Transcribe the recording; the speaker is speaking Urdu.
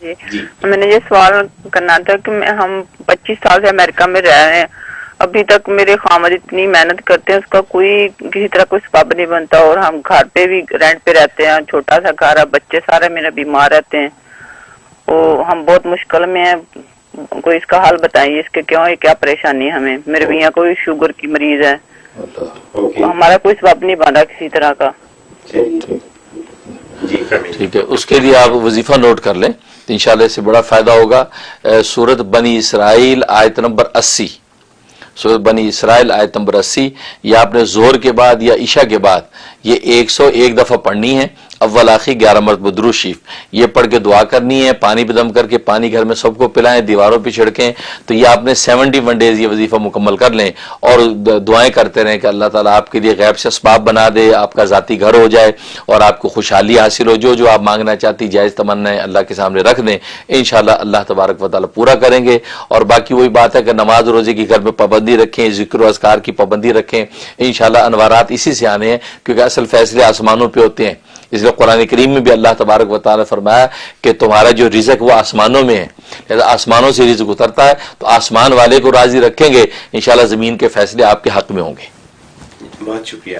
جی میں نے یہ سوال کرنا تھا کہ ہم 25 سال سے امریکہ میں رہ رہے ہیں، ابھی تک میرے خامد اتنی محنت کرتے ہیں، اس کا کسی طرح کوئی سبب نہیں بنتا، اور ہم گھر پہ بھی رینٹ پہ رہتے ہیں، چھوٹا سا گھر ہے، بچے سارے میرے بیمار رہتے ہیں، ہم بہت مشکل میں ہیں، کوئی اس کا حل بتائیے، اس کے کیا پریشانی ہے ہمیں، میرے میاں کوئی شوگر کی مریض ہے، ہمارا کوئی سبب نہیں بن رہا کسی طرح کا۔ ٹھیک ہے، اس کے لیے آپ وظیفہ نوٹ کر لیں، انشاءاللہ اس سے بڑا فائدہ ہوگا۔ سورت بنی اسرائیل آیت نمبر 80، سورت بنی اسرائیل آیت نمبر 80، یہ آپ نے ظہر کے بعد یا عشاء کے بعد یہ 101 دفعہ پڑھنی ہے، اول آخر 11 مرتبہ درود شریف یہ پڑھ کے دعا کرنی ہے، پانی پہ دم کر کے پانی گھر میں سب کو پلائیں، دیواروں پہ چھڑکیں، تو یہ آپ نے 71 ڈیز یہ وظیفہ مکمل کر لیں، اور دعائیں کرتے رہیں کہ اللہ تعالیٰ آپ کے لیے غیب سے اسباب بنا دے، آپ کا ذاتی گھر ہو جائے، اور آپ کو خوشحالی حاصل ہو، جو آپ مانگنا چاہتی جائز تمنائیں اللہ کے سامنے رکھ دیں، انشاءاللہ اللہ تبارک و تعالیٰ پورا کریں گے۔ اور باقی وہی بات ہے کہ نماز روزے کی گھر میں پابندی رکھیں، ذکر و اذکار کی پابندی رکھیں، انشاءاللہ انوارات اسی سے آنے ہیں، کیونکہ اصل فیصلے آسمانوں پہ ہوتے ہیں، اس لیے قرآن کریم میں بھی اللہ تبارک و تعالیٰ نے فرمایا کہ تمہارا جو رزق وہ آسمانوں میں ہے، لہذا آسمانوں سے رزق اترتا ہے، تو آسمان والے کو راضی رکھیں گے، انشاءاللہ زمین کے فیصلے آپ کے حق میں ہوں گے۔ بہت شکریہ۔